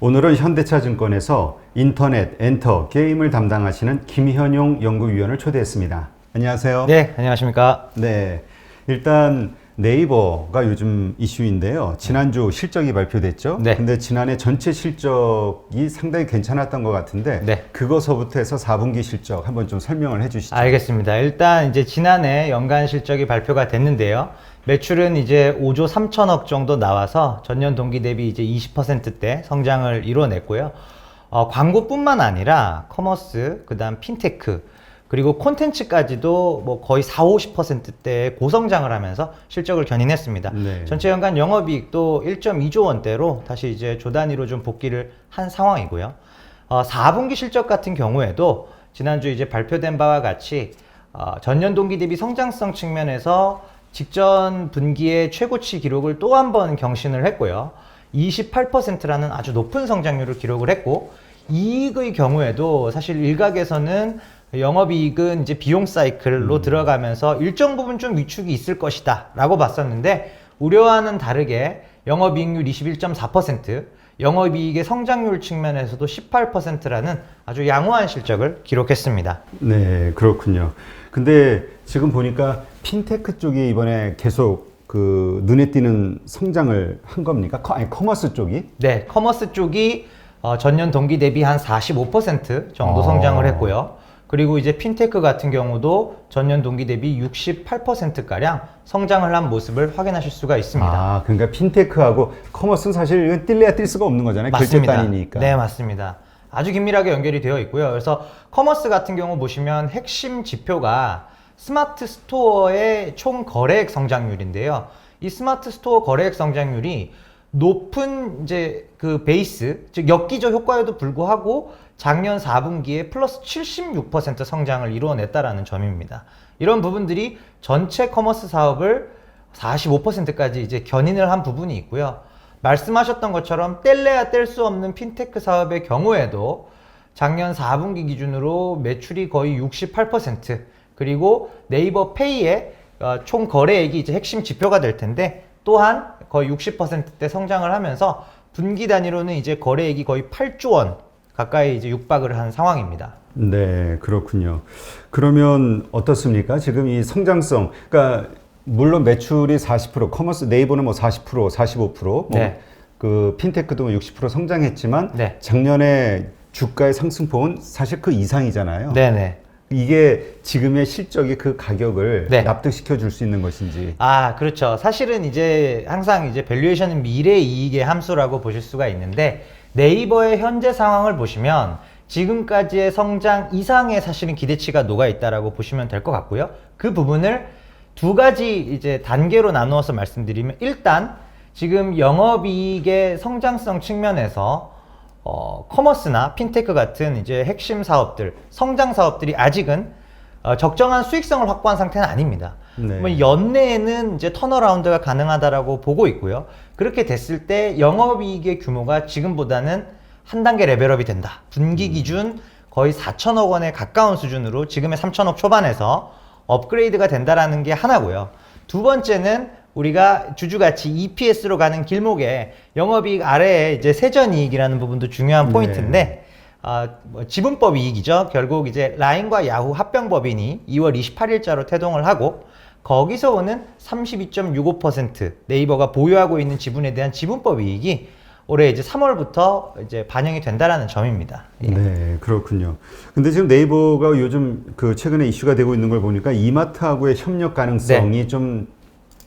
오늘은 현대차증권에서 인터넷, 엔터, 게임을 담당하시는 김현용 연구위원을 초대했습니다. 안녕하세요. 네, 안녕하십니까. 네, 일단 네이버가 요즘 이슈인데요. 지난주 실적이 발표됐죠. 네. 근데 지난해 전체 실적이 상당히 괜찮았던 것 같은데 네. 그거서부터 해서 4분기 실적 한번 좀 설명을 해주시죠. 알겠습니다. 일단 이제 지난해 연간 실적이 발표가 됐는데요. 매출은 이제 5조 3천억 정도 나와서 전년 동기 대비 이제 20%대 성장을 이뤄냈고요. 광고뿐만 아니라 커머스, 그다음 핀테크, 그리고 콘텐츠까지도 뭐 거의 40~50%대의 고성장을 하면서 실적을 견인했습니다. 네. 전체 연간 영업이익도 1.2조 원대로 다시 이제 조 단위로 좀 복귀를 한 상황이고요. 4분기 실적 같은 경우에도 지난주 이제 발표된 바와 같이 전년 동기 대비 성장성 측면에서 직전 분기의 최고치 기록을 또 한 번 경신을 했고요. 28%라는 아주 높은 성장률을 기록을 했고, 이익의 경우에도 사실 일각에서는 영업이익은 이제 비용 사이클로 들어가면서 일정 부분 좀 위축이 있을 것이다 라고 봤었는데, 우려와는 다르게 영업이익률 21.4%, 영업이익의 성장률 측면에서도 18%라는 아주 양호한 실적을 기록했습니다. 네, 그렇군요. 근데 지금 보니까 핀테크 쪽이 이번에 계속 그 눈에 띄는 성장을 한 겁니까? 아니, 커머스 쪽이? 네, 커머스 쪽이 전년 동기 대비 한 45% 정도 성장을 했고요. 그리고 이제 핀테크 같은 경우도 전년 동기 대비 68%가량 성장을 한 모습을 확인하실 수가 있습니다. 아, 그러니까 핀테크하고 커머스는 사실 이건 뛸래야 뛸 수가 없는 거잖아요. 결제 맞습니다. 단위니까. 네, 맞습니다. 아주 긴밀하게 연결이 되어 있고요. 그래서 커머스 같은 경우 보시면 핵심 지표가 스마트 스토어의 총 거래액 성장률인데요. 이 스마트 스토어 거래액 성장률이 높은 이제 그 베이스, 즉 역기저 효과에도 불구하고 작년 4분기에 플러스 76% 성장을 이루어냈다라는 점입니다. 이런 부분들이 전체 커머스 사업을 45%까지 이제 견인을 한 부분이 있고요. 말씀하셨던 것처럼 뗄래야 뗄 수 없는 핀테크 사업의 경우에도 작년 4분기 기준으로 매출이 거의 68%, 그리고 네이버 페이의 총 거래액이 이제 핵심 지표가 될 텐데 또한 거의 60%대 성장을 하면서 분기 단위로는 이제 거래액이 거의 8조 원 가까이 이제 육박을 한 상황입니다. 네, 그렇군요. 그러면 어떻습니까? 지금 이 성장성, 그러니까 물론 매출이 40%, 커머스 네이버는 뭐 40%, 45%, 뭐 네. 그 핀테크도 뭐 60% 성장했지만 네. 작년에 주가의 상승폭은 사실 그 이상이잖아요. 네네. 이게 지금의 실적이 그 가격을 네. 납득시켜 줄 수 있는 것인지. 아, 그렇죠. 사실은 이제 항상 이제 밸류에이션은 미래 이익의 함수라고 보실 수가 있는데, 네이버의 현재 상황을 보시면 지금까지의 성장 이상의 사실은 기대치가 녹아 있다라고 보시면 될 것 같고요. 그 부분을 두 가지 이제 단계로 나누어서 말씀드리면, 일단 지금 영업이익의 성장성 측면에서 커머스나 핀테크 같은 이제 핵심 사업들, 성장 사업들이 아직은 적정한 수익성을 확보한 상태는 아닙니다. 네. 뭐 연내에는 이제 턴어라운드가 가능하다라고 보고 있고요. 그렇게 됐을 때 영업이익의 규모가 지금보다는 한 단계 레벨업이 된다. 분기 기준 거의 4천억 원에 가까운 수준으로 지금의 3천억 초반에서 업그레이드가 된다라는 게 하나고요. 두 번째는 우리가 주주가치 EPS로 가는 길목에 영업이익 아래에 이제 세전이익이라는 부분도 중요한 포인트인데, 뭐 지분법 이익이죠. 결국 이제 라인과 야후 합병법인이 2월 28일자로 태동을 하고, 거기서 오는 32.65% 네이버가 보유하고 있는 지분에 대한 지분법 이익이 올해 이제 3월부터 이제 반영이 된다라는 점입니다. 예. 네, 그렇군요. 근데 지금 네이버가 요즘 그 최근에 이슈가 되고 있는 걸 보니까 이마트하고의 협력 가능성이 좀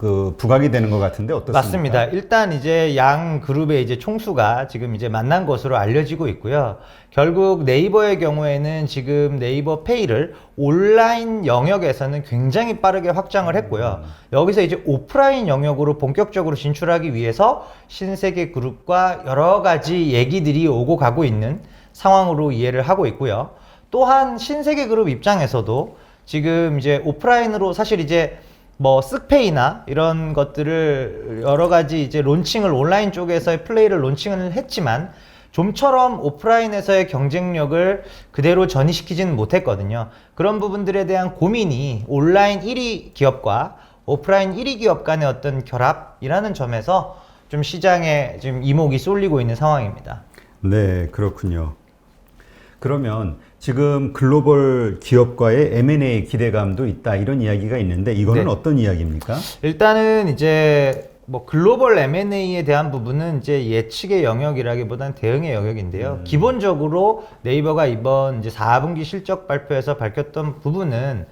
그 부각이 되는 것 같은데 어떻습니까? 맞습니다. 일단 이제 양 그룹의 이제 총수가 지금 이제 만난 것으로 알려지고 있고요. 결국 네이버의 경우에는 지금 네이버 페이를 온라인 영역에서는 굉장히 빠르게 확장을 했고요. 여기서 이제 오프라인 영역으로 본격적으로 진출하기 위해서 신세계 그룹과 여러 가지 얘기들이 오고 가고 있는 상황으로 이해를 하고 있고요. 또한 신세계 그룹 입장에서도 지금 이제 오프라인으로 사실 이제 뭐 쓱페이나 이런 것들을 여러 가지 이제 론칭을 온라인 쪽에서의 플레이를 론칭을 했지만 좀처럼 오프라인에서의 경쟁력을 그대로 전이시키지는 못했거든요. 그런 부분들에 대한 고민이 온라인 1위 기업과 오프라인 1위 기업 간의 어떤 결합이라는 점에서 좀 시장에 지금 이목이 쏠리고 있는 상황입니다. 네, 그렇군요. 그러면 지금 글로벌 기업과의 M&A 기대감도 있다 이런 이야기가 있는데 이거는 네. 어떤 이야기입니까? 일단은 이제 뭐 글로벌 M&A에 대한 부분은 이제 예측의 영역이라기보다는 대응의 영역인데요. 기본적으로 네이버가 이번 이제 4분기 실적 발표에서 밝혔던 부분은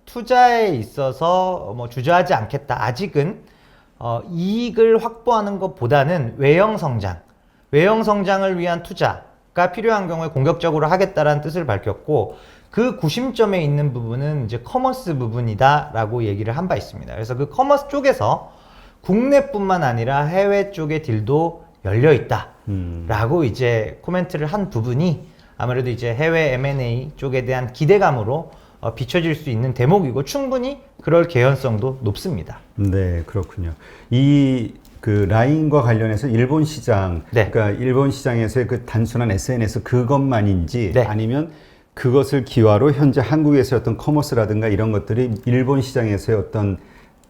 투자에 있어서 뭐 주저하지 않겠다. 아직은 이익을 확보하는 것보다는 외형 성장을 위한 투자가 필요한 경우에 공격적으로 하겠다라는 뜻을 밝혔고 그 구심점에 있는 부분은 이제 커머스 부분이다라고 얘기를 한 바 있습니다. 그래서 그 커머스 쪽에서 국내뿐만 아니라 해외 쪽의 딜도 열려 있다라고 이제 코멘트를 한 부분이 아무래도 이제 해외 M&A 쪽에 대한 기대감으로 비춰질 수 있는 대목이고 충분히 그럴 개연성도 높습니다. 네, 그렇군요. 이 그 라인과 관련해서 일본 시장, 네. 그러니까 일본 시장에서의 그 단순한 SNS 그것만인지 네. 아니면 그것을 기화로 현재 한국에서의 어떤 커머스라든가 이런 것들이 일본 시장에서의 어떤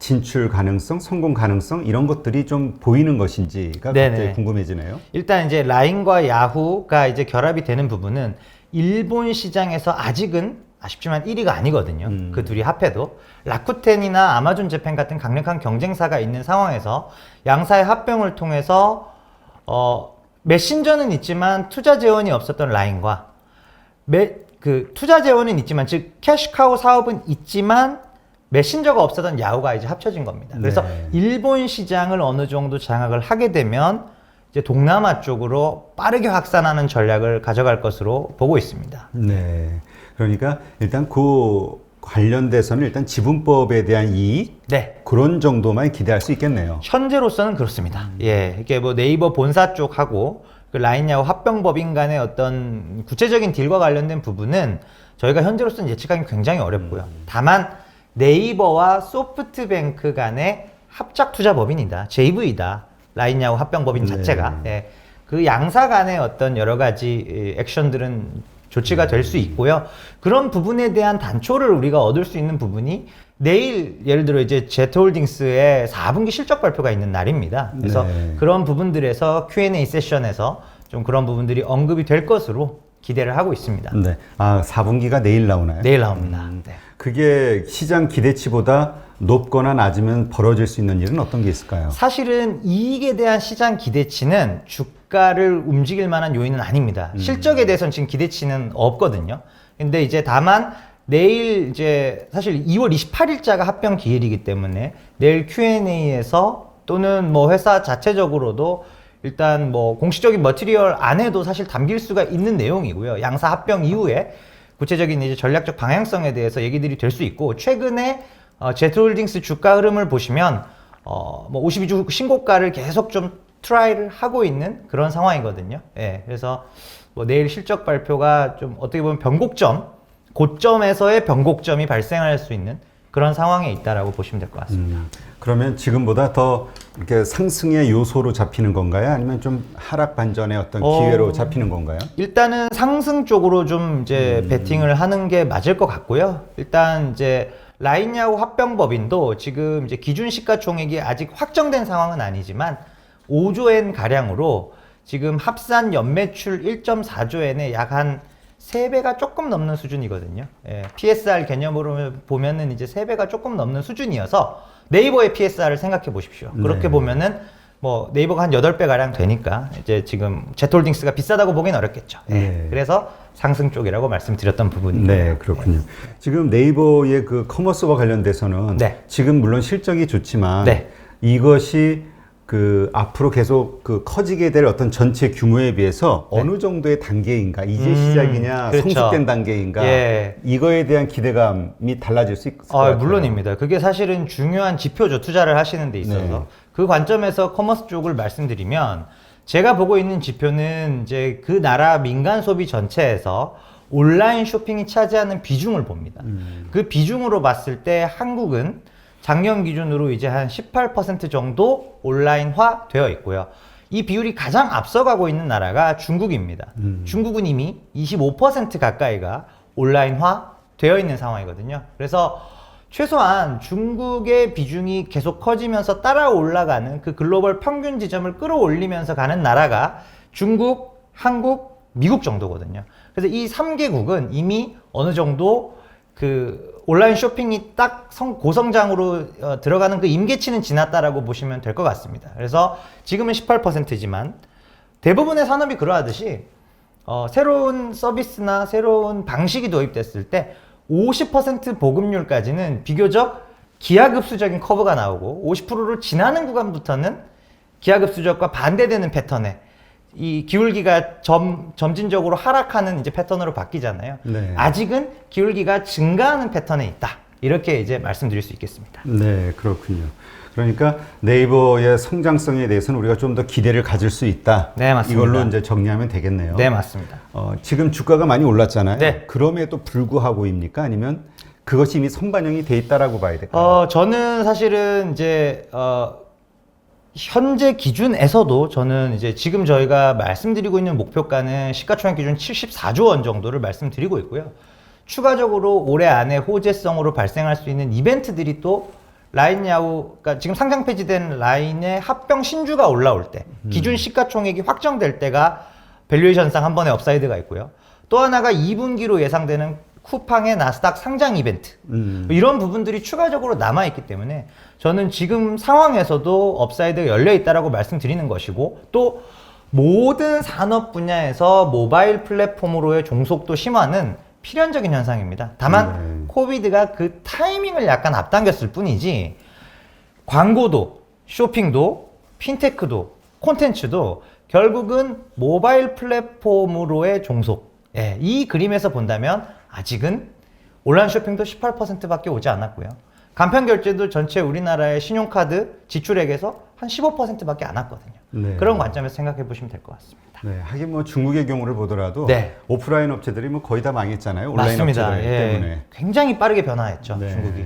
진출 가능성, 성공 가능성 이런 것들이 좀 보이는 것인지가 네네. 갑자기 궁금해지네요. 일단 이제 라인과 야후가 이제 결합이 되는 부분은 일본 시장에서 아직은 아쉽지만 1위가 아니거든요. 그 둘이 합해도 라쿠텐이나 아마존 재팬 같은 강력한 경쟁사가 있는 상황에서 양사의 합병을 통해서 메신저는 있지만 투자 재원이 없었던 라인과 그 투자 재원은 있지만 즉 캐시카우 사업은 있지만 메신저가 없었던 야후가 이제 합쳐진 겁니다. 그래서 네. 일본 시장을 어느 정도 장악을 하게 되면 이제 동남아 쪽으로 빠르게 확산하는 전략을 가져갈 것으로 보고 있습니다. 네. 그러니까 일단 그 관련돼서는 일단 지분법에 대한 이익 네. 그런 정도만 기대할 수 있겠네요. 현재로서는 그렇습니다. 예. 이게 뭐 네이버 본사 쪽하고 그 라인야후 합병법인 간의 어떤 구체적인 딜과 관련된 부분은 저희가 현재로서는 예측하기 굉장히 어렵고요. 다만 네이버와 소프트뱅크 간의 합작 투자 법인이다. JV다. 라인야후 합병법인 자체가. 예. 그 양사 간의 어떤 여러 가지 액션들은 조치가 될 수 있고요. 그런 부분에 대한 단초를 우리가 얻을 수 있는 부분이 내일 예를 들어 이제 제트홀딩스의 4분기 실적 발표가 있는 날입니다. 그래서 네. 그런 부분들에서 Q&A 세션에서 좀 그런 부분들이 언급이 될 것으로 기대를 하고 있습니다. 네. 아, 4분기가 내일 나오나요? 내일 나옵니다. 네. 그게 시장 기대치보다 높거나 낮으면 벌어질 수 있는 일은 어떤 게 있을까요? 사실은 이익에 대한 시장 기대치는 주가를 움직일 만한 요인은 아닙니다. 실적에 대해서는 지금 기대치는 없거든요. 근데 이제 다만 내일 이제 사실 2월 28일자가 합병 기일이기 때문에 내일 Q&A에서 또는 뭐 회사 자체적으로도 일단 뭐 공식적인 머티리얼 안에도 사실 담길 수가 있는 내용이고요. 양사 합병 이후에 구체적인 이제 전략적 방향성에 대해서 얘기들이 될 수 있고 최근에 제트홀딩스 주가 흐름을 보시면 뭐 52주 신고가를 계속 좀 트라이를 하고 있는 그런 상황이거든요. 예, 그래서 뭐 내일 실적 발표가 좀 어떻게 보면 고점에서의 변곡점이 발생할 수 있는 그런 상황에 있다라고 보시면 될 것 같습니다. 그러면 지금보다 더 이렇게 상승의 요소로 잡히는 건가요? 아니면 좀 하락 반전의 어떤 기회로 잡히는 건가요? 일단은 상승 쪽으로 좀 이제 베팅을 하는 게 맞을 것 같고요. 일단 이제 라인야후 합병법인도 지금 이제 기준 시가총액이 아직 확정된 상황은 아니지만 5조엔 가량으로 지금 합산 연매출 1.4조엔에 약 한 3배가 조금 넘는 수준이거든요. 예, PSR 개념으로 보면은 이제 3배가 조금 넘는 수준이어서 네이버의 PSR을 생각해 보십시오. 그렇게 네. 보면은 뭐 네이버가 한 8배 가량 되니까 이제 지금 제트홀딩스가 비싸다고 보기는 어렵겠죠. 예, 네. 그래서 상승 쪽이라고 말씀드렸던 부분입니다. 네, 그렇군요. 지금 네이버의 그 커머스와 관련돼서는 네. 지금 물론 실적이 좋지만 네. 이것이 그 앞으로 계속 그 커지게 될 어떤 전체 규모에 비해서 네. 어느 정도의 단계인가, 이제 시작이냐, 그렇죠. 성숙된 단계인가, 예. 이거에 대한 기대감이 달라질 수 있을 것 같아요. 물론입니다. 그게 사실은 중요한 지표죠. 투자를 하시는 데 있어서. 네. 그 관점에서 커머스 쪽을 말씀드리면 제가 보고 있는 지표는 이제 그 나라 민간 소비 전체에서 온라인 쇼핑이 차지하는 비중을 봅니다. 그 비중으로 봤을 때 한국은 작년 기준으로 이제 한 18% 정도 온라인화 되어 있고요. 이 비율이 가장 앞서가고 있는 나라가 중국입니다. 중국은 이미 25% 가까이가 온라인화 되어 있는 상황이거든요. 그래서 최소한 중국의 비중이 계속 커지면서 따라 올라가는 그 글로벌 평균 지점을 끌어올리면서 가는 나라가 중국, 한국, 미국 정도거든요. 그래서 이 3개국은 이미 어느 정도 그 온라인 쇼핑이 딱 고성장으로 들어가는 그 임계치는 지났다라고 보시면 될 것 같습니다. 그래서 지금은 18%지만 대부분의 산업이 그러하듯이 새로운 서비스나 새로운 방식이 도입됐을 때 50% 보급률까지는 비교적 기하급수적인 커브가 나오고 50%를 지나는 구간부터는 기하급수적과 반대되는 패턴에 이 기울기가 점진적으로 하락하는 이제 패턴으로 바뀌잖아요. 네. 아직은 기울기가 증가하는 패턴에 있다. 이렇게 이제 말씀드릴 수 있겠습니다. 네, 그렇군요. 그러니까 네이버의 성장성에 대해서는 우리가 좀 더 기대를 가질 수 있다. 네, 맞습니다. 이걸로 이제 정리하면 되겠네요. 네, 맞습니다. 지금 주가가 많이 올랐잖아요. 네. 그럼에도 불구하고입니까? 아니면 그것이 이미 선반영이 돼 있다라고 봐야 될까요? 저는 사실은 이제 현재 기준에서도 저는 이제 지금 저희가 말씀드리고 있는 목표가는 시가총액 기준 74조 원 정도를 말씀드리고 있고요. 추가적으로 올해 안에 호재성으로 발생할 수 있는 이벤트들이 또 라인야후, 그러니까 지금 상장 폐지된 라인의 합병 신주가 올라올 때, 기준 시가총액이 확정될 때가 밸류에이션상 한 번의 업사이드가 있고요. 또 하나가 2분기로 예상되는 쿠팡의 나스닥 상장 이벤트, 이런 부분들이 추가적으로 남아있기 때문에 저는 지금 상황에서도 업사이드가 열려있다라고 말씀드리는 것이고, 또 모든 산업 분야에서 모바일 플랫폼으로의 종속도 심화는 필연적인 현상입니다. 다만 코비드가 그 타이밍을 약간 앞당겼을 뿐이지 광고도, 쇼핑도, 핀테크도, 콘텐츠도 결국은 모바일 플랫폼으로의 종속, 이 그림에서 본다면 아직은 온라인 쇼핑도 18%밖에 오지 않았고요. 간편 결제도 전체 우리나라의 신용카드 지출액에서 한 15%밖에 안 왔거든요. 네. 그런 관점에서 생각해 보시면 될 것 같습니다. 네, 하긴 뭐 중국의 경우를 보더라도 네. 오프라인 업체들이 뭐 거의 다 망했잖아요. 온라인 맞습니다. 업체들 때문에. 굉장히 빠르게 변화했죠, 네. 중국이.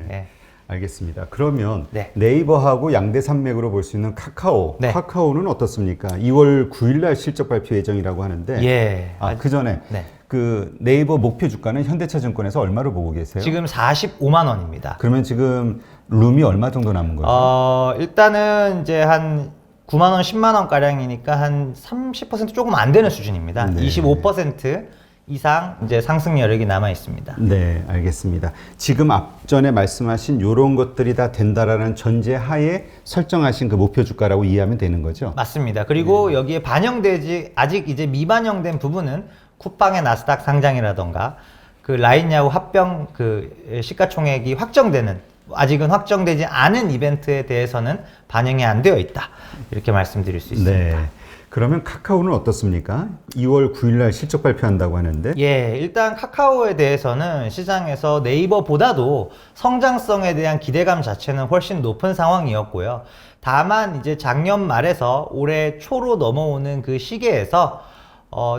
알겠습니다. 그러면 네. 네이버하고 양대 산맥으로 볼 수 있는 카카오. 네. 카카오는 어떻습니까? 2월 9일 날 실적 발표 예정이라고 하는데 그 전에 네. 그 네이버 목표 주가는 현대차증권에서 얼마로 보고 계세요? 지금 45만 원입니다. 그러면 지금 룸이 얼마 정도 남은 거죠? 일단은 이제 한 9만 원, 10만 원 가량이니까 한 30% 조금 안 되는 수준입니다. 네. 25% 이상 이제 상승 여력이 남아 있습니다. 네, 알겠습니다. 지금 앞전에 말씀하신 이런 것들이 다 된다라는 전제 하에 설정하신 그 목표 주가라고 이해하면 되는 거죠? 맞습니다. 그리고 여기에 반영되지 아직 이제 미반영된 부분은 쿠팡의 나스닥 상장이라던가 그 라인야후 합병 그 시가총액이 확정되는, 아직은 확정되지 않은 이벤트에 대해서는 반영이 안 되어 있다. 이렇게 말씀드릴 수 있습니다. 네. 그러면 카카오는 어떻습니까? 2월 9일 날 실적 발표한다고 하는데. 일단 카카오에 대해서는 시장에서 네이버보다도 성장성에 대한 기대감 자체는 훨씬 높은 상황이었고요. 다만 이제 작년 말에서 올해 초로 넘어오는 그 시기에서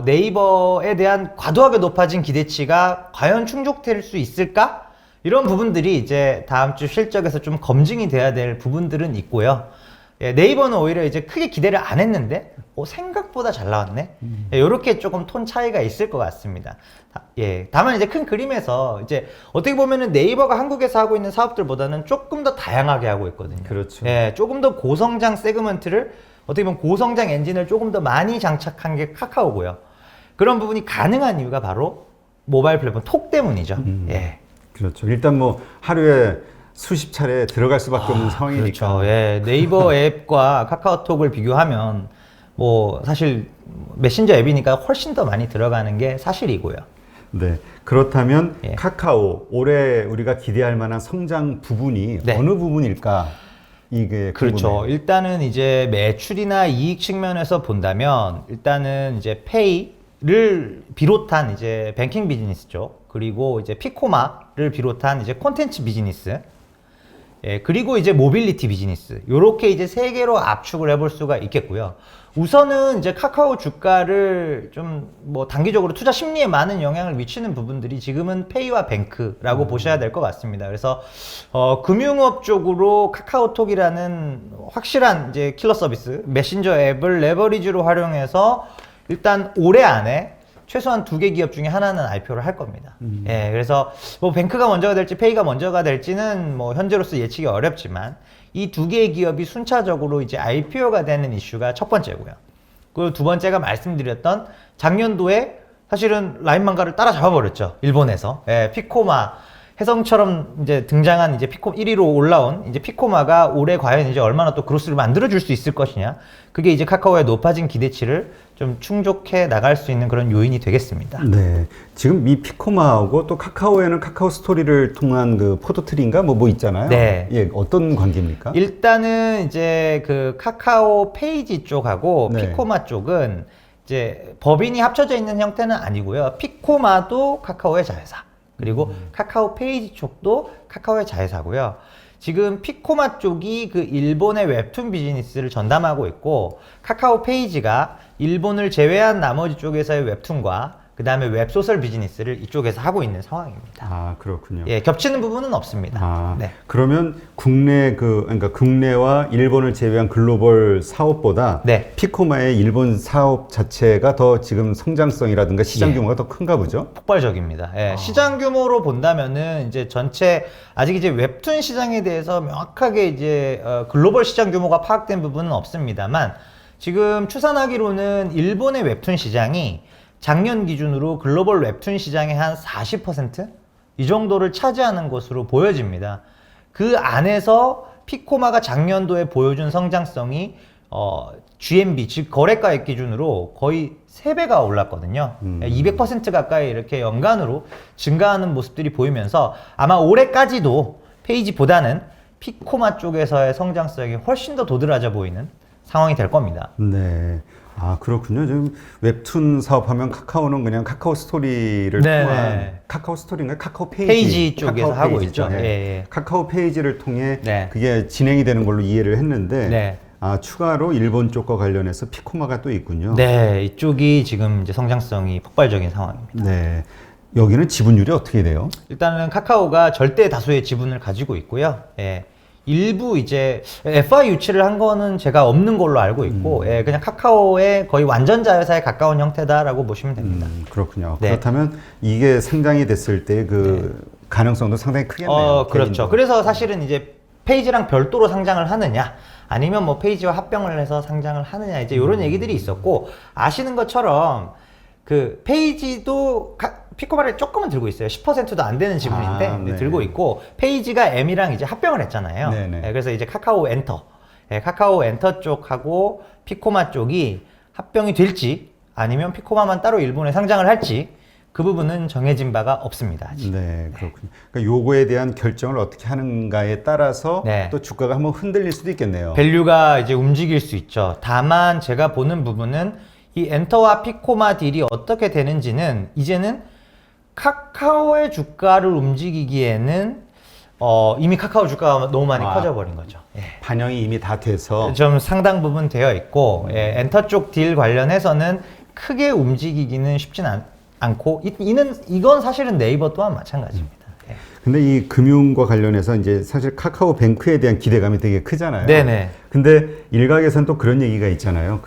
네이버에 대한 과도하게 높아진 기대치가 과연 충족될 수 있을까? 이런 부분들이 이제 다음 주 실적에서 좀 검증이 돼야 될 부분들은 있고요. 네이버는 오히려 이제 크게 기대를 안 했는데 생각보다 잘 나왔네. 이렇게 조금 톤 차이가 있을 것 같습니다. 다만 이제 큰 그림에서 이제 어떻게 보면은 네이버가 한국에서 하고 있는 사업들보다는 조금 더 다양하게 하고 있거든요. 그렇죠. 조금 더 고성장 세그먼트를, 어떻게 보면 고성장 엔진을 조금 더 많이 장착한 게 카카오고요. 그런 부분이 가능한 이유가 바로 모바일 플랫폼 톡 때문이죠. 그렇죠. 일단 뭐 하루에 수십 차례 들어갈 수밖에 없는 상황이니까. 그렇죠. 네이버 앱과 카카오톡을 비교하면 뭐 사실 메신저 앱이니까 훨씬 더 많이 들어가는 게 사실이고요. 네. 그렇다면 카카오 올해 우리가 기대할 만한 성장 부분이 어느 부분일까? 이게 그렇죠. 궁금해요. 일단은 이제 매출이나 이익 측면에서 본다면 일단은 이제 페이를 비롯한 이제 뱅킹 비즈니스 쪽, 그리고 이제 피코마를 비롯한 이제 콘텐츠 비즈니스, 그리고 이제 모빌리티 비즈니스, 요렇게 이제 세 개로 압축을 해볼 수가 있겠고요. 우선은 이제 카카오 주가를 좀 뭐 단기적으로 투자 심리에 많은 영향을 미치는 부분들이 지금은 페이와 뱅크라고 보셔야 될 것 같습니다. 그래서 금융업 쪽으로 카카오톡이라는 확실한 이제 킬러 서비스, 메신저 앱을 레버리지로 활용해서 일단 올해 안에 최소한 2개 기업 중에 하나는 IPO를 할 겁니다. 그래서 뭐 뱅크가 먼저가 될지 페이가 먼저가 될지는 뭐 현재로서 예측이 어렵지만 이 2개의 기업이 순차적으로 이제 IPO가 되는 이슈가 첫 번째고요. 그리고 두 번째가 말씀드렸던 작년도에 사실은 라인망가를 따라잡아 버렸죠. 일본에서. 예, 피코마 혜성처럼 이제 등장한 이제 1위로 올라온 이제 피코마가 올해 과연 이제 얼마나 또 그로스를 만들어 줄 수 있을 것이냐. 그게 이제 카카오의 높아진 기대치를 좀 충족해 나갈 수 있는 그런 요인이 되겠습니다. 네. 지금 이 피코마하고 또 카카오에는 카카오 스토리를 통한 그 포도트리인가 뭐 있잖아요. 네. 예, 어떤 관계입니까? 일단은 이제 그 카카오 페이지 쪽하고 네. 피코마 쪽은 이제 법인이 합쳐져 있는 형태는 아니고요. 피코마도 카카오의 자회사. 그리고 카카오 페이지 쪽도 카카오의 자회사고요. 지금 피코마 쪽이 그 일본의 웹툰 비즈니스를 전담하고 있고 카카오 페이지가 일본을 제외한 나머지 쪽에서의 웹툰과 그 다음에 웹소설 비즈니스를 이쪽에서 하고 있는 상황입니다. 아, 그렇군요. 예, 겹치는 부분은 없습니다. 아, 네. 그러면 그러니까 국내와 일본을 제외한 글로벌 사업보다 네. 피코마의 일본 사업 자체가 더 지금 성장성이라든가 시장 예. 규모가 더 큰가 보죠? 폭발적입니다. 예, 시장 규모로 본다면은 이제 전체 아직 이제 웹툰 시장에 대해서 명확하게 이제 글로벌 시장 규모가 파악된 부분은 없습니다만 지금 추산하기로는 일본의 웹툰 시장이 작년 기준으로 글로벌 웹툰 시장의 한 40%? 이 정도를 차지하는 것으로 보여집니다. 그 안에서 피코마가 작년도에 보여준 성장성이 GMV, 즉 거래가액 기준으로 거의 3배가 올랐거든요. 200% 가까이 이렇게 연간으로 증가하는 모습들이 보이면서 아마 올해까지도 페이지보다는 피코마 쪽에서의 성장성이 훨씬 더 도드라져 보이는 상황이 될 겁니다. 네. 아, 그렇군요. 지금 웹툰 사업하면 카카오는 그냥 카카오 스토리를 네네. 통한 카카오 스토리인가 카카오 페이지, 페이지 쪽에서 카카오 하고 페이지죠. 있죠. 예. 예, 예. 카카오 페이지를 통해 네. 그게 진행이 되는 걸로 이해를 했는데 네. 아, 추가로 일본 쪽과 관련해서 피코마가 또 있군요. 네, 이쪽이 지금 이제 성장성이 폭발적인 상황입니다. 네. 여기는 지분율이 어떻게 돼요? 일단은 카카오가 절대 다수의 지분을 가지고 있고요. 예. 일부 이제 FI 유치를 한 거는 제가 없는 걸로 알고 있고, 예, 그냥 카카오의 거의 완전 자회사에 가까운 형태다라고 보시면 됩니다. 그렇군요. 네. 그렇다면 이게 상장이 됐을 때 그 가능성도 상당히 크겠네요. 그렇죠. 개인도. 그래서 사실은 이제 페이지랑 별도로 상장을 하느냐, 아니면 뭐 페이지와 합병을 해서 상장을 하느냐, 이제 이런 얘기들이 있었고, 아시는 것처럼 그 페이지도 피코마를 조금은 들고 있어요. 10%도 안 되는 지분인데 네. 들고 있고, 페이지가 M이랑 이제 합병을 했잖아요. 네네. 예, 그래서 이제 카카오 엔터, 카카오 엔터 쪽하고 피코마 쪽이 합병이 될지 아니면 피코마만 따로 일본에 상장을 할지 그 부분은 정해진 바가 없습니다. 아직. 네, 그렇군요. 그러니까 요거에 대한 결정을 어떻게 하는가에 따라서 네. 또 주가가 한번 흔들릴 수도 있겠네요. 밸류가 이제 움직일 수 있죠. 다만 제가 보는 부분은 이 엔터와 피코마 딜이 어떻게 되는지는 이제는 카카오의 주가를 움직이기에는 이미 카카오 주가가 너무 많이 커져버린 거죠. 예. 반영이 이미 다 돼서 좀 상당 부분 되어 있고, 예, 엔터 쪽 딜 관련해서는 크게 움직이기는 쉽진 않고, 이건 사실은 네이버 또한 마찬가지입니다. 예. 근데 이 금융과 관련해서 이제 사실 카카오뱅크에 대한 기대감이 되게 크잖아요. 네네. 근데 일각에서는 또 그런 얘기가 있잖아요.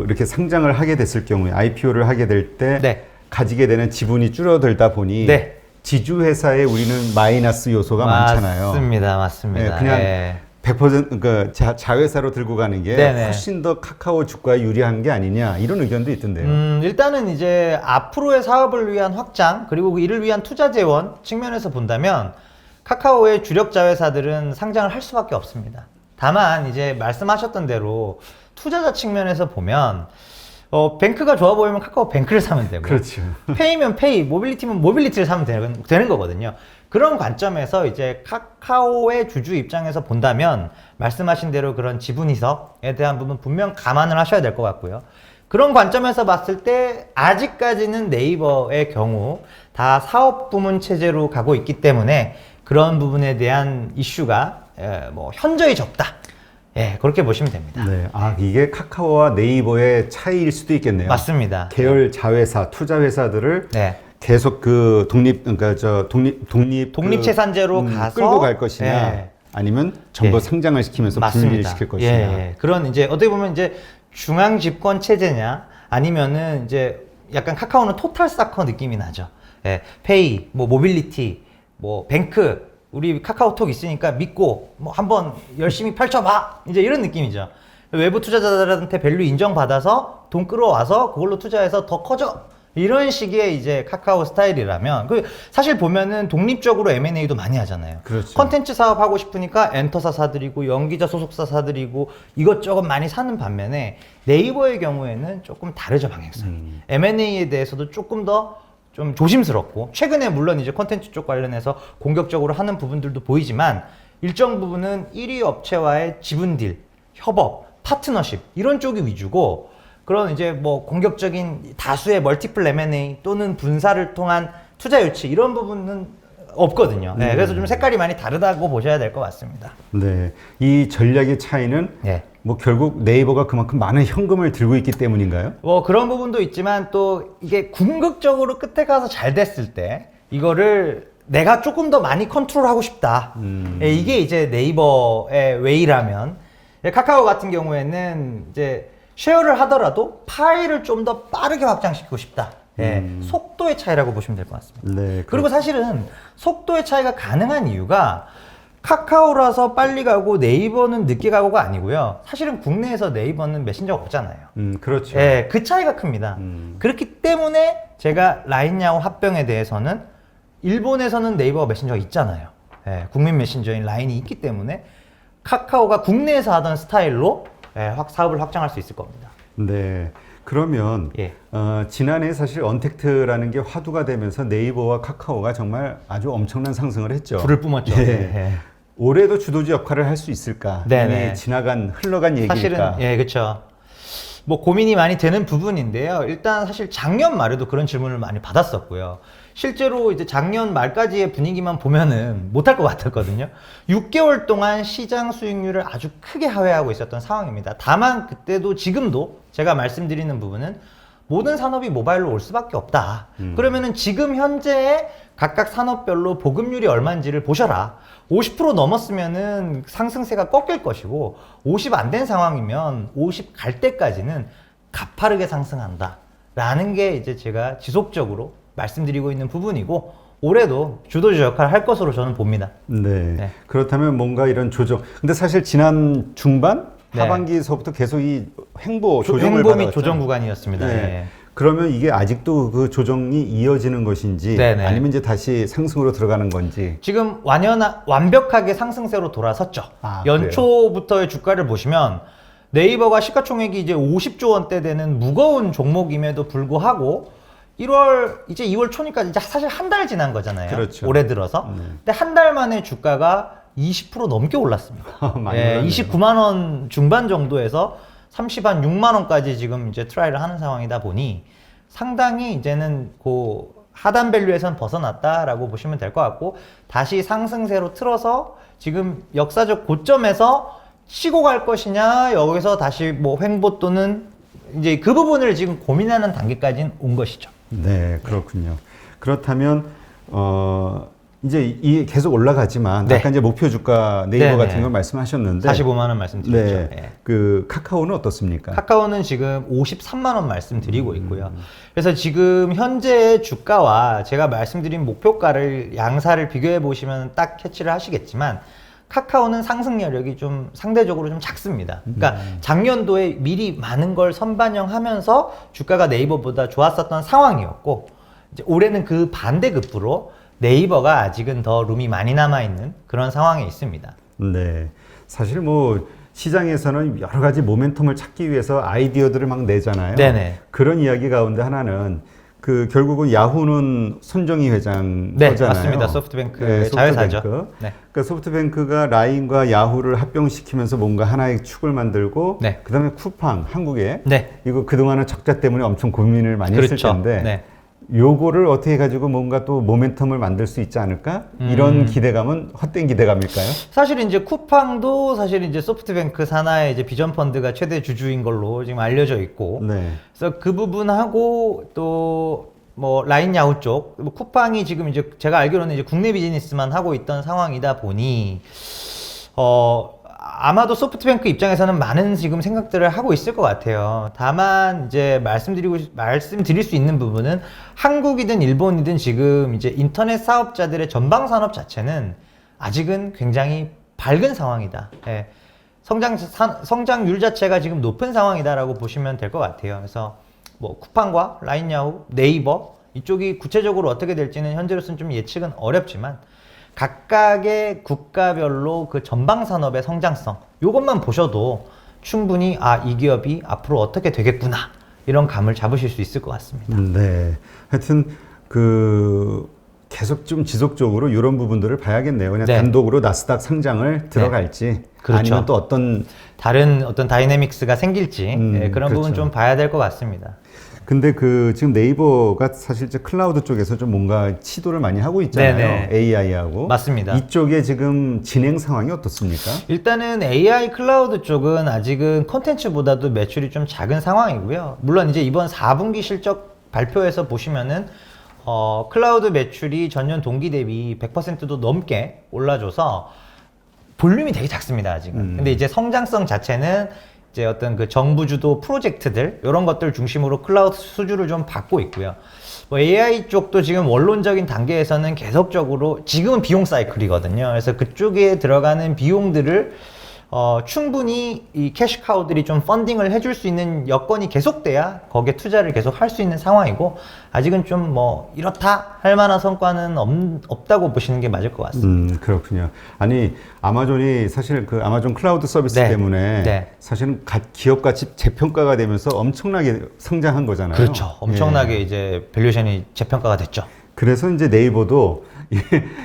이렇게 상장을 하게 됐을 경우에 IPO를 하게 될 때 네. 가지게 되는 지분이 줄어들다 보니 네. 지주회사에 우리는 마이너스 요소가 많잖아요. 맞습니다. 네, 그냥 예. 100% 그러니까 자회사로 들고 가는 게 네네. 훨씬 더 카카오 주가에 유리한 게 아니냐 이런 의견도 있던데요. 일단은 이제 앞으로의 사업을 위한 확장, 그리고 이를 위한 투자 재원 측면에서 본다면 카카오의 주력 자회사들은 상장을 할 수밖에 없습니다. 다만 이제 말씀하셨던 대로 투자자 측면에서 보면 뱅크가 좋아 보이면 카카오 뱅크를 사면 되고, 그렇죠. 페이면 페이, 모빌리티면 모빌리티를 사면 되는 거거든요. 그런 관점에서 이제 카카오의 주주 입장에서 본다면 말씀하신 대로 그런 지분 희석에 대한 부분 분명 감안을 하셔야 될 것 같고요. 그런 관점에서 봤을 때 아직까지는 네이버의 경우 다 사업 부문 체제로 가고 있기 때문에 그런 부분에 대한 이슈가 뭐 현저히 적다. 예, 그렇게 보시면 됩니다. 네, 이게 카카오와 네이버의 차이일 수도 있겠네요. 맞습니다. 계열 자회사, 투자 회사들을 네. 계속 그 독립체산제로 가서 끌고 갈 것이냐, 예. 아니면 전부 예. 상장을 시키면서 분리를 시킬 것이냐. 예. 그런 이제 어떻게 보면 이제 중앙 집권 체제냐, 아니면은 이제 약간 카카오는 토탈 사커 느낌이 나죠. 예. 페이, 뭐 모빌리티, 뭐 뱅크, 우리 카카오톡 있으니까 믿고 뭐 한번 열심히 펼쳐봐, 이제 이런 느낌이죠. 외부 투자자들한테 밸류 인정받아서 돈 끌어와서 그걸로 투자해서 더 커져. 이런 식의 이제 카카오 스타일이라면 사실 보면은 독립적으로 M&A도 많이 하잖아요. 그렇죠. 컨텐츠 사업 하고 싶으니까 엔터사 사들이고 연기자 소속사 사들이고 이것저것 많이 사는 반면에 네이버의 경우에는 조금 다르죠, 방향성이. M&A에 대해서도 조금 더 좀 조심스럽고, 최근에 물론 이제 컨텐츠 쪽 관련해서 공격적으로 하는 부분들도 보이지만 일정 부분은 1위 업체와의 지분 딜, 협업, 파트너십 이런 쪽이 위주고, 그런 이제 뭐 공격적인 다수의 멀티플 M&A 또는 분사를 통한 투자 유치 이런 부분은 없거든요. 네, 그래서 좀 색깔이 많이 다르다고 보셔야 될 것 같습니다. 네, 이 전략의 차이는 네. 뭐 결국 네이버가 그만큼 많은 현금을 들고 있기 때문인가요? 뭐 그런 부분도 있지만 또 이게 궁극적으로 끝에 가서 잘 됐을 때 이거를 내가 조금 더 많이 컨트롤하고 싶다. 예, 이게 이제 네이버의 웨이라면, 카카오 같은 경우에는 이제 쉐어를 하더라도 파일을 좀 더 빠르게 확장시키고 싶다. 예, 속도의 차이라고 보시면 될 것 같습니다. 네. 그리고 사실은 속도의 차이가 가능한 이유가 카카오라서 빨리 가고 네이버는 늦게 가고가 아니고요. 사실은 국내에서 네이버는 메신저가 없잖아요. 그렇죠. 예, 그 차이가 큽니다. 그렇기 때문에 제가 라인야후 합병에 대해서는 일본에서는 네이버가 메신저가 있잖아요. 예, 국민 메신저인 라인이 있기 때문에 카카오가 국내에서 하던 스타일로 사업을 확장할 수 있을 겁니다. 네. 그러면 예. 지난해 사실 언택트라는 게 화두가 되면서 네이버와 카카오가 정말 아주 엄청난 상승을 했죠. 불을 뿜었죠. 예. 예. 올해도 주도주 역할을 할 수 있을까? 네네. 이미 흘러간 얘기니까. 사실은 예, 그렇죠. 뭐 고민이 많이 되는 부분인데요. 일단 사실 작년 말에도 그런 질문을 많이 받았었고요. 실제로 이제 작년 말까지의 분위기만 보면은 못할 것 같았거든요. 6개월 동안 시장 수익률을 아주 크게 하회하고 있었던 상황입니다. 다만 그때도 지금도 제가 말씀드리는 부분은 모든 산업이 모바일로 올 수밖에 없다. 그러면은 지금 현재의 각각 산업별로 보급률이 얼마인지를 보셔라. 50% 넘었으면은 상승세가 꺾일 것이고, 50 안 된 상황이면 50 갈 때까지는 가파르게 상승한다. 라는 게 이제 제가 지속적으로 말씀드리고 있는 부분이고, 올해도 주도주 역할을 할 것으로 저는 봅니다. 네. 네. 그렇다면 뭔가 이런 조정. 근데 사실 지난 중반, 네. 하반기서부터 계속 이 조정을 횡보 및 받아왔죠. 조정 구간이었습니다. 네. 예. 그러면 이게 아직도 그 조정이 이어지는 것인지, 네네. 아니면 이제 다시 상승으로 들어가는 건지. 지금 완벽하게 상승세로 돌아섰죠. 아, 연초부터의 주가를 보시면 네이버가 시가총액이 이제 50조 원대 되는 무거운 종목임에도 불구하고 이제 2월 초니까 이제 사실 한 달 지난 거잖아요. 그렇죠. 올해 들어서. 근데 한 달 만에 주가가 20% 넘게 올랐습니다. 많이 예, 올랐네요. 29만 원 중반 정도에서 30한 6만 원까지 지금 이제 트라이를 하는 상황이다 보니 상당히 이제는 그 하단 밸류에선 벗어났다라고 보시면 될 것 같고, 다시 상승세로 틀어서 지금 역사적 고점에서 치고 갈 것이냐, 여기서 다시 뭐 횡보 또는 이제 그 부분을 지금 고민하는 단계까지는 온 것이죠. 네, 그렇군요. 그렇다면 이제 이 계속 올라가지만 네. 아까 이제 목표 주가 네이버 네네. 같은 걸 말씀하셨는데 45만 원 말씀드렸죠. 네. 예. 그 카카오는 어떻습니까? 카카오는 지금 53만 원 말씀드리고 있고요. 그래서 지금 현재 주가와 제가 말씀드린 목표가를 양사를 비교해 보시면 딱 캐치를 하시겠지만, 카카오는 상승 여력이 좀 상대적으로 좀 작습니다. 그러니까 작년도에 미리 많은 걸 선반영하면서 주가가 네이버보다 좋았었던 상황이었고, 이제 올해는 그 반대급부로 네이버가 아직은 더 룸이 많이 남아있는 그런 상황에 있습니다. 네. 사실 뭐 시장에서는 여러 가지 모멘텀을 찾기 위해서 아이디어들을 막 내잖아요. 네네. 그런 이야기 가운데 하나는 그 결국은 야후는 손정희 회장 네, 거잖아요. 맞습니다. 소프트뱅크의 네, 자회사죠. 소프트뱅크. 네. 그러니까 소프트뱅크가 라인과 야후를 합병시키면서 뭔가 하나의 축을 만들고, 네. 그다음에 쿠팡 한국에 네. 이거 그동안은 적자 때문에 엄청 고민을 많이 그렇죠. 했을 텐데 네. 요거를 어떻게 가지고 뭔가 또 모멘텀을 만들 수 있지 않을까? 이런 기대감은 헛된 기대감일까요? 사실 이제 쿠팡도 사실 이제 소프트뱅크 산하의 이제 비전 펀드가 최대 주주인 걸로 지금 알려져 있고, 네. 그래서 그 부분하고 또 뭐 라인 야후 쪽, 뭐 쿠팡이 지금 이제 제가 알기로는 이제 국내 비즈니스만 하고 있던 상황이다 보니 아마도 소프트뱅크 입장에서는 많은 지금 생각들을 하고 있을 것 같아요. 다만 이제 말씀드릴 수 있는 부분은 한국이든 일본이든 지금 이제 인터넷 사업자들의 전방 산업 자체는 아직은 굉장히 밝은 상황이다. 예. 성장률 자체가 지금 높은 상황이다라고 보시면 될 것 같아요. 그래서 뭐 쿠팡과 라인야후, 네이버 이쪽이 구체적으로 어떻게 될지는 현재로서는 좀 예측은 어렵지만 각각의 국가별로 그 전방 산업의 성장성 이것만 보셔도 충분히 이 기업이 앞으로 어떻게 되겠구나 이런 감을 잡으실 수 있을 것 같습니다. 네. 하여튼 계속 좀 지속적으로 이런 부분들을 봐야겠네요. 그냥 네. 단독으로 나스닥 상장을 들어갈지 그렇죠. 아니면 또 어떤 다른 어떤 다이내믹스가 생길지 그런 그렇죠. 부분 좀 봐야 될 것 같습니다. 근데 지금 네이버가 사실 이제 클라우드 쪽에서 좀 뭔가 시도를 많이 하고 있잖아요. 네네. AI하고. 맞습니다. 이쪽에 지금 진행 상황이 어떻습니까? 일단은 AI 클라우드 쪽은 아직은 콘텐츠보다도 매출이 좀 작은 상황이고요. 물론 이제 이번 4분기 실적 발표에서 보시면은 클라우드 매출이 전년 동기 대비 100%도 넘게 올라줘서 볼륨이 되게 작습니다, 아직은. 근데 이제 성장성 자체는 이제 어떤 그 정부 주도 프로젝트들 이런 것들 중심으로 클라우드 수주를 좀 받고 있고요. 뭐 AI 쪽도 지금 원론적인 단계에서는 계속적으로 지금은 비용 사이클이거든요. 그래서 그쪽에 들어가는 비용들을 충분히 이 캐시카우들이 좀 펀딩을 해줄 수 있는 여건이 계속돼야 거기에 투자를 계속 할 수 있는 상황이고 아직은 좀 뭐 이렇다 할 만한 성과는 없다고 보시는 게 맞을 것 같습니다. 그렇군요. 아니 아마존이 사실 그 아마존 클라우드 서비스 네. 때문에 네. 사실은 기업 가치 재평가가 되면서 엄청나게 성장한 거잖아요. 그렇죠. 엄청나게 예. 이제 밸류에이션이 재평가가 됐죠. 그래서 이제 네이버도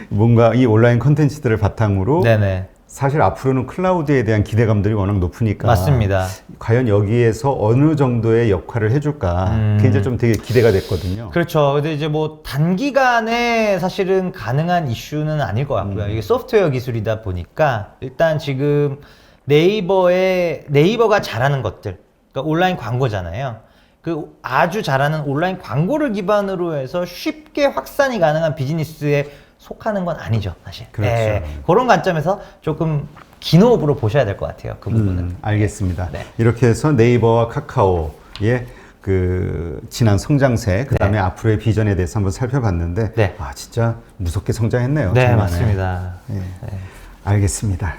뭔가 이 온라인 콘텐츠들을 바탕으로 네네. 사실 앞으로는 클라우드에 대한 기대감들이 워낙 높으니까 맞습니다. 과연 여기에서 어느 정도의 역할을 해줄까 그게 이제 좀 되게 기대가 됐거든요. 그렇죠. 근데 이제 뭐 단기간에 사실은 가능한 이슈는 아닐 것 같고요. 이게 소프트웨어 기술이다 보니까 일단 지금 네이버가 잘하는 것들, 그러니까 온라인 광고잖아요. 그 아주 잘하는 온라인 광고를 기반으로 해서 쉽게 확산이 가능한 비즈니스에 속하는 건 아니죠, 사실. 그렇죠. 그런 관점에서 조금 긴 호흡으로 보셔야 될 것 같아요, 그 부분은. 알겠습니다. 네. 이렇게 해서 네이버와 카카오의 그 지난 성장세, 그 다음에 앞으로의 비전에 대해서 한번 살펴봤는데, 네. 진짜 무섭게 성장했네요. 네, 작년에. 맞습니다. 예. 네. 알겠습니다.